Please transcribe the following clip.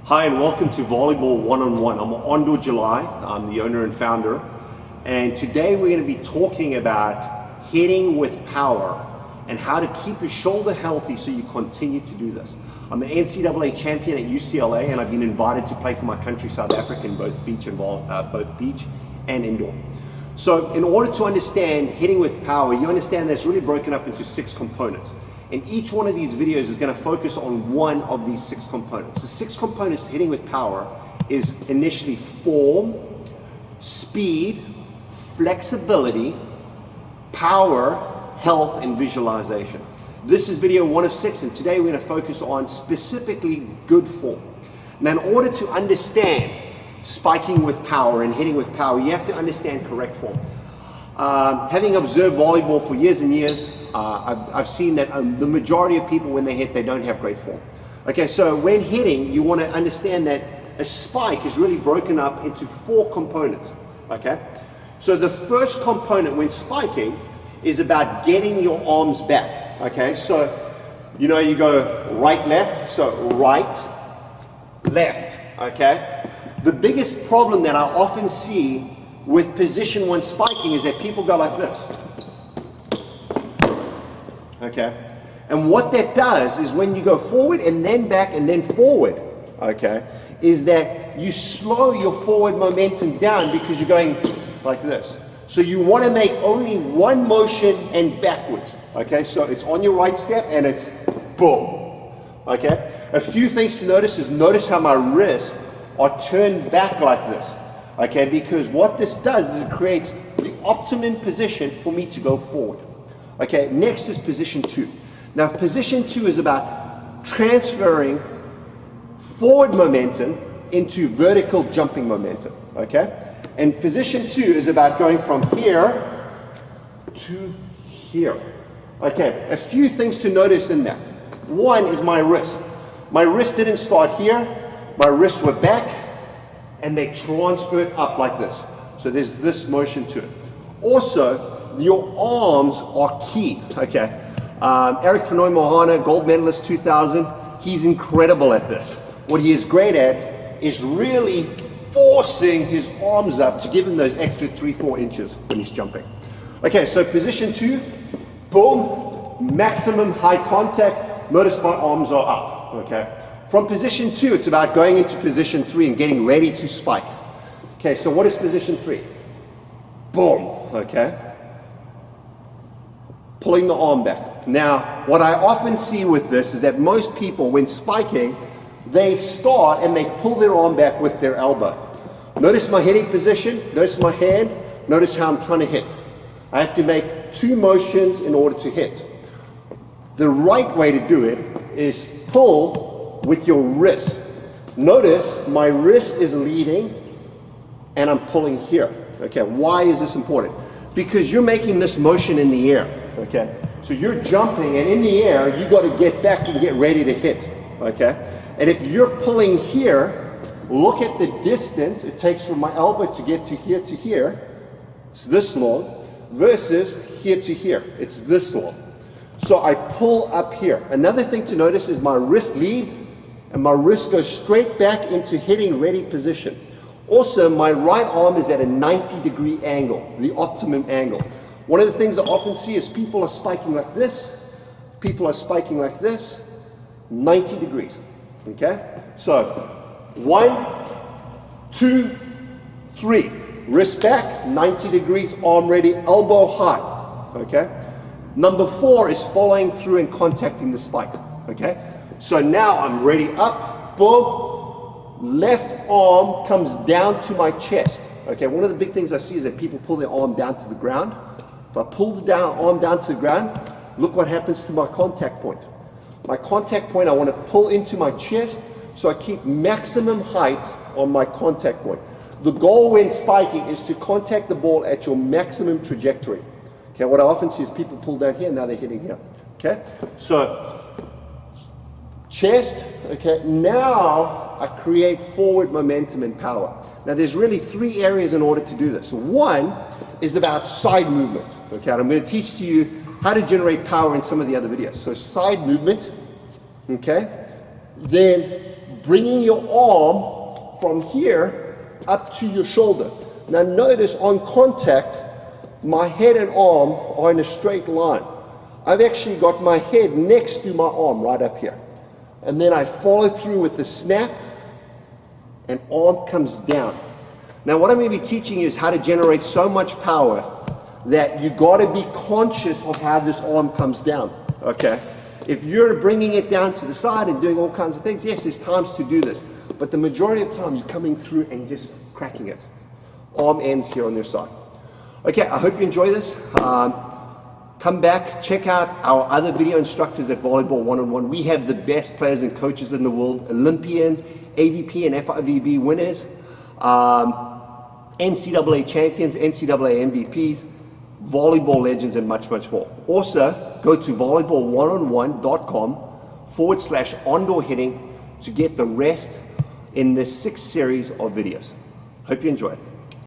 Hi and welcome to Volleyball One-on-One. I'm Ondo July, I'm the owner and founder, and today we're going to be talking about hitting with power and how to keep your shoulder healthy so you continue to do this. I'm an NCAA champion at UCLA and I've been invited to play for my country, South Africa, in both beach and indoor. So in order to understand hitting with power, you understand that it's really broken up into 6 components. And each one of these videos is going to focus on one of these 6 components. The 6 components to hitting with power is initially form, speed, flexibility, power, health, and visualization. This is video 1 of 6, and today we're going to focus on specifically good form. Now, in order to understand spiking with power and hitting with power, you have to understand correct form. Having observed volleyball for years and years, I've seen that the majority of people, when they hit, they don't have great form. Okay, so when hitting, you want to understand that a spike is really broken up into 4 components. Okay, so the first component when spiking is about getting your arms back. Okay, so you know you go right, left, so right, left. Okay, the biggest problem that I often see with position 1 spiking is that people go like this. Okay, and what that does is when you go forward and then back and then forward, okay, is that you slow your forward momentum down because you're going like this. So you want to make only one motion and backwards. Okay, so it's on your right step and it's boom. Okay, a few things to notice is notice how my wrists are turned back like this. Okay, because what this does is it creates the optimum position for me to go forward. Okay, next is position 2. Now, position 2 is about transferring forward momentum into vertical jumping momentum. Okay, and position 2 is about going from here to here. Okay, a few things to notice in that. One is my wrist. My wrist didn't start here. My wrists were back, and they transferred up like this. So there's this motion to it. Also, your arms are key. Okay, Eric Fenoy Mohana, gold medalist 2000, he's incredible at this. What he is great at is really forcing his arms up to give him those extra 3-4 inches when he's jumping. Okay, so position 2, boom, maximum high contact. Notice my arms are up. Okay, from position 2, it's about going into position 3 and getting ready to spike. Okay, so what is position 3? Boom. Okay, pulling the arm back. Now, what I often see with this is that most people, when spiking, they start and they pull their arm back with their elbow. Notice my hitting position, notice my hand, notice how I'm trying to hit. I have to make 2 motions in order to hit. The right way to do it is pull with your wrist. Notice my wrist is leading and I'm pulling here. Okay, why is this important? Because you're making this motion in the air. Okay, so you're jumping and in the air you got to get back and get ready to hit. Okay, and if you're pulling here, look at the distance it takes from my elbow to get to here. It's this long versus here to here. It's this long. So I pull up here. Another thing to notice is my wrist leads and my wrist goes straight back into hitting ready position. Also, my right arm is at a 90-degree angle, the optimum angle. One of the things I often see is people are spiking like this, people are spiking like this, 90 degrees. Okay? So, 1, 2, 3. Wrist back, 90 degrees, arm ready, elbow high. Okay? Number 4 is following through and contacting the spike. Okay? So now I'm ready up, boom, left arm comes down to my chest. Okay, one of the big things I see is that people pull their arm down to the ground. If I pull the arm down to the ground, look what happens to my contact point. My contact point, I want to pull into my chest so I keep maximum height on my contact point. The goal when spiking is to contact the ball at your maximum trajectory. Okay, what I often see is people pull down here, now they're hitting here. Okay, so chest, okay, now I create forward momentum and power. Now there's really 3 areas in order to do this. One is about side movement. Okay, and I'm going to teach to you how to generate power in some of the other videos. So side movement, okay, then bringing your arm from here up to your shoulder. Now notice on contact, my head and arm are in a straight line. I've actually got my head next to my arm right up here. And then I follow through with the snap, and arm comes down. Now what I'm going to be teaching you is how to generate so much power that you got to be conscious of how this arm comes down, okay? If you're bringing it down to the side and doing all kinds of things, yes, there's times to do this. But the majority of the time, you're coming through and just cracking it. Arm ends here on their side. Okay, I hope you enjoy this. Come back, check out our other video instructors at Volleyball One-on-One. We have the best players and coaches in the world, Olympians, AVP and FIVB winners, NCAA champions, NCAA MVPs, volleyball legends, and much, much more. Also, go to volleyball1on1.com/on-door hitting to get the rest in this 6th series of videos. Hope you enjoy it.